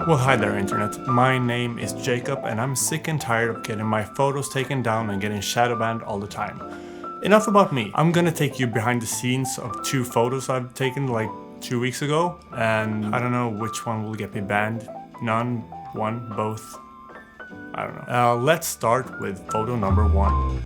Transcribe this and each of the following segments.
Well, hi there internet, my name is Jacob and I'm sick and tired of getting my photos taken down and getting shadow banned all the time. Enough about me, I'm gonna take you behind the scenes of 2 photos I've taken like 2 weeks ago, and I don't know which one will get me banned. None, one, both, I don't know. Let's start with photo number 1.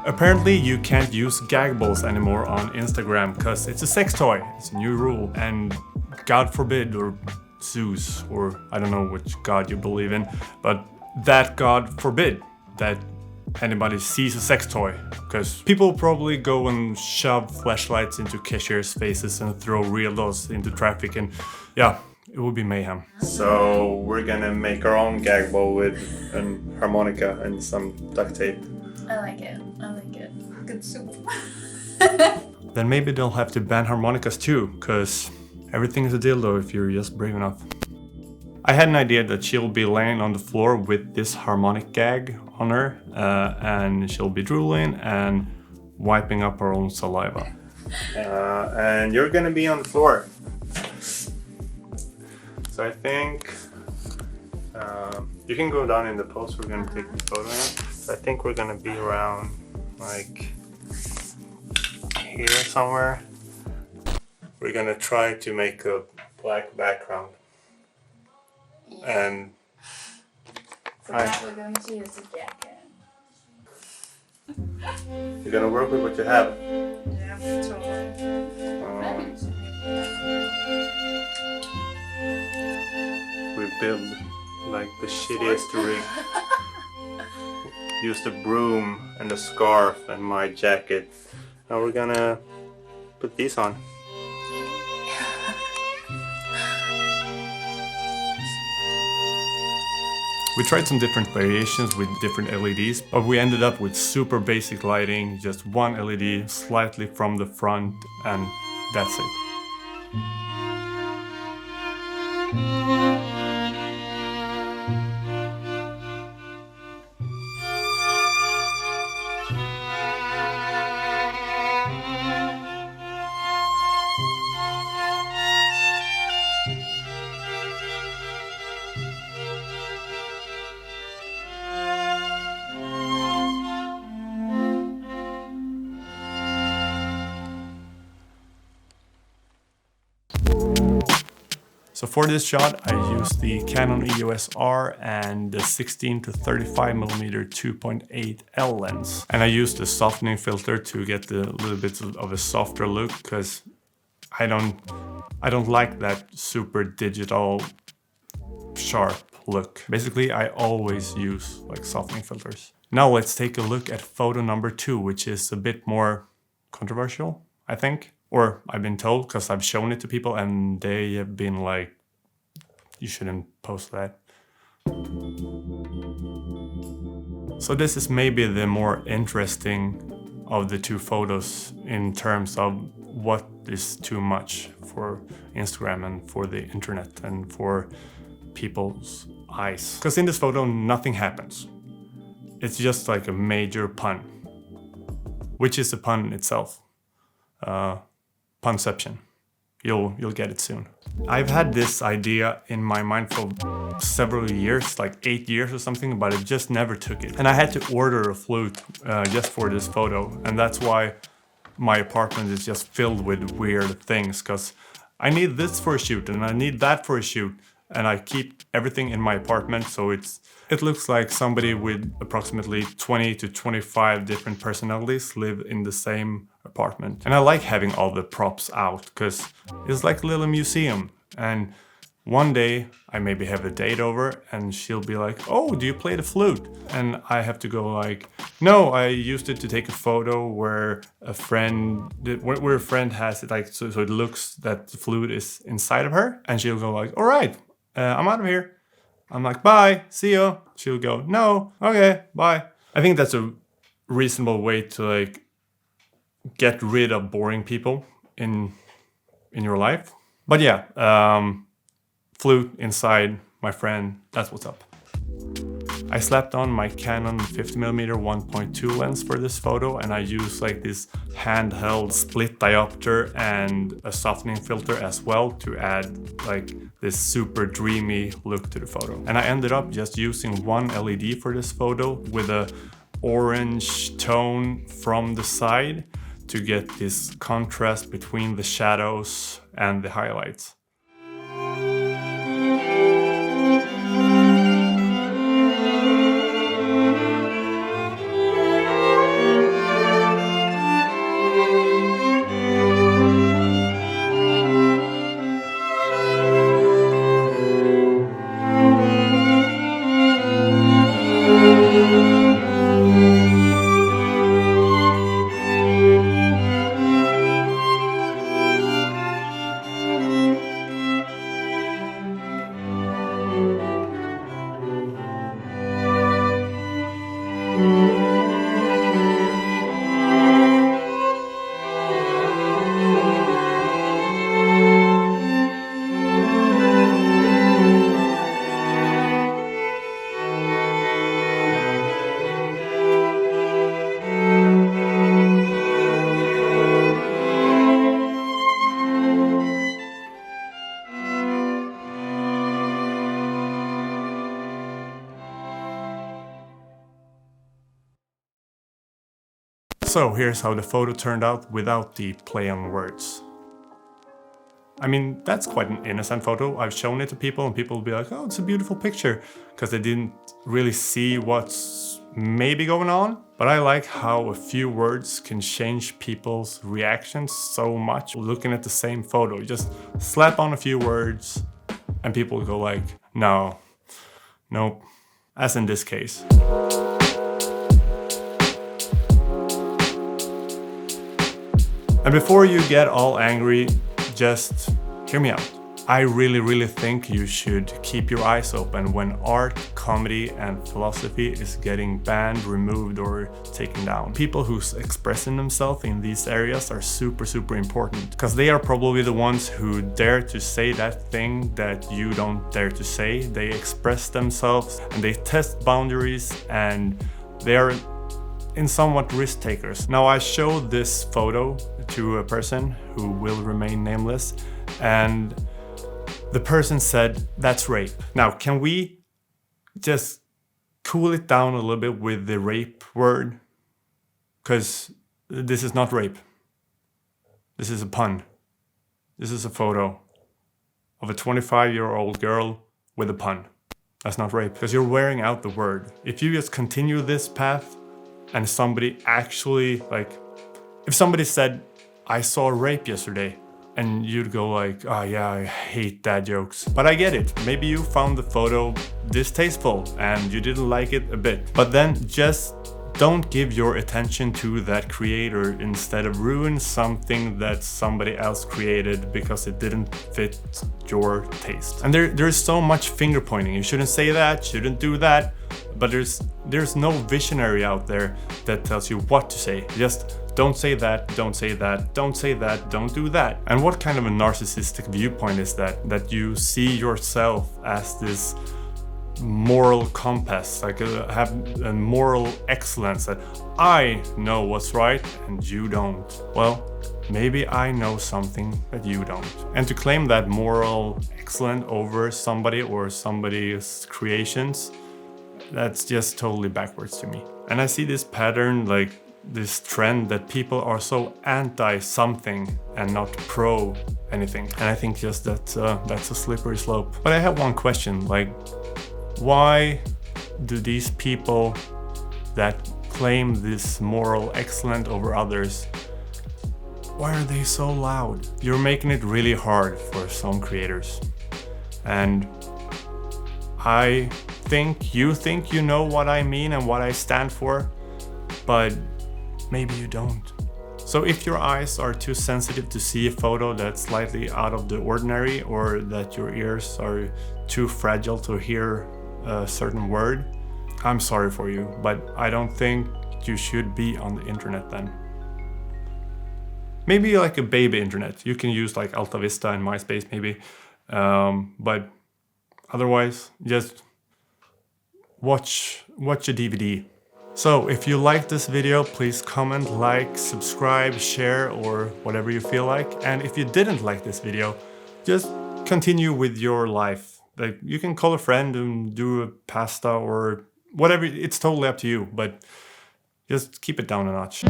Apparently you can't use gag balls anymore on Instagram because it's a sex toy, it's a new rule, and God forbid, or Zeus, or I don't know which god you believe in, but that God forbid that anybody sees a sex toy, because people probably go and shove flashlights into cashiers' faces and throw dildos into traffic, and yeah, it would be mayhem. So we're gonna make our own gag ball with a harmonica and some duct tape. I like it. Good soup. Then maybe they'll have to ban harmonicas too, because everything is a dildo if you're just brave enough. I had an idea that she'll be laying on the floor with this harmonic gag on her, and she'll be drooling and wiping up her own saliva. And you're gonna be on the floor. So I think you can go down in the pose we're gonna take the photo in. So I think we're gonna be around like here somewhere. We're gonna try to make a black background. Yeah. And For that we're going to use a jacket. you're gonna work with what you have. Yeah, totally. We build like the shittiest rig. Use the broom and the scarf and my jacket. Now we're gonna put these on. We tried some different variations with different LEDs, but we ended up with super basic lighting, just one LED slightly from the front, and that's it. So for this shot, I used the Canon EOS R and the 16 to 35mm 2.8 L lens. And I used a softening filter to get a little bit of a softer look, because I don't like that super digital sharp look. Basically, I always use like softening filters. Now let's take a look at photo number 2, which is a bit more controversial, I think. Or I've been told, because I've shown it to people and they have been like, you shouldn't post that. So this is maybe the more interesting of the 2 photos in terms of what is too much for Instagram and for the internet and for people's eyes. Because in this photo, nothing happens. It's just like a major pun, which is a pun itself. Punception. You'll get it soon. I've had this idea in my mind for several years, like 8 years or something, but it just never took it. And I had to order a flute just for this photo, and that's why my apartment is just filled with weird things, because I need this for a shoot and I need that for a shoot, and I keep everything in my apartment, so it looks like somebody with approximately 20 to 25 different personalities live in the same apartment. And I like having all the props out, because it's like a little museum. And one day I maybe have a date over and she'll be like, oh, do you play the flute? And I have to go like, no, I used it to take a photo where a friend has it, like, so it looks that the flute is inside of her. And she'll go like, all right, I'm out of here. I'm like, bye, see you. She'll go, no, okay, bye. I think that's a reasonable way to like get rid of boring people in your life. But yeah, flute inside my friend, that's what's up. I slapped on my Canon 50mm 1.2 lens for this photo, and I used like this handheld split diopter and a softening filter as well to add like this super dreamy look to the photo. And I ended up just using one LED for this photo with a orange tone from the side to get this contrast between the shadows and the highlights. So here's how the photo turned out without the play on words. I mean, that's quite an innocent photo. I've shown it to people and people will be like, oh, it's a beautiful picture, because they didn't really see what's maybe going on. But I like how a few words can change people's reactions so much. Looking at the same photo, you just slap on a few words and people go like, no, nope, as in this case. And before you get all angry, just hear me out. I really think you should keep your eyes open when art, comedy and philosophy is getting banned, removed or taken down. People who's expressing themselves in these areas are super important, because they are probably the ones who dare to say that thing that you don't dare to say. They express themselves and they test boundaries, and they are in somewhat risk takers. Now I showed this photo to a person who will remain nameless, and the person said, that's rape. Now, can we just cool it down a little bit with the rape word? Because this is not rape. This is a pun. This is a photo of a 25-year-old girl with a pun. That's not rape, because you're wearing out the word. If you just continue this path and somebody actually, like, if somebody said, I saw rape yesterday, and you'd go like, oh yeah, I hate dad jokes. But I get it. Maybe you found the photo distasteful and you didn't like it a bit. But then just don't give your attention to that creator. Instead of ruin something that somebody else created because it didn't fit your taste. And there's so much finger pointing. You shouldn't say that, shouldn't do that. But there's no visionary out there that tells you what to say. Just don't say that, don't say that, don't say that, don't do that. And what kind of a narcissistic viewpoint is that? That you see yourself as this moral compass, like have a moral excellence, that I know what's right and you don't. Well, maybe I know something that you don't. And to claim that moral excellence over somebody or somebody's creations, that's just totally backwards to me. And I see this pattern, like this trend that people are so anti something and not pro anything. And I think just that's a slippery slope. But I have one question, like, why do these people that claim this moral excellence over others, why are they so loud? You're making it really hard for some creators. And I think you know what I mean and what I stand for, but maybe you don't. So if your eyes are too sensitive to see a photo that's slightly out of the ordinary, or that your ears are too fragile to hear a certain word, I'm sorry for you, but I don't think you should be on the internet then. Maybe like a baby internet. You can use like Alta Vista and MySpace maybe, but otherwise just watch a DVD. So if you liked this video, please comment, like, subscribe, share, or whatever you feel like. And if you didn't like this video, just continue with your life. Like, you can call a friend and do a pasta or whatever, it's totally up to you, but just keep it down a notch.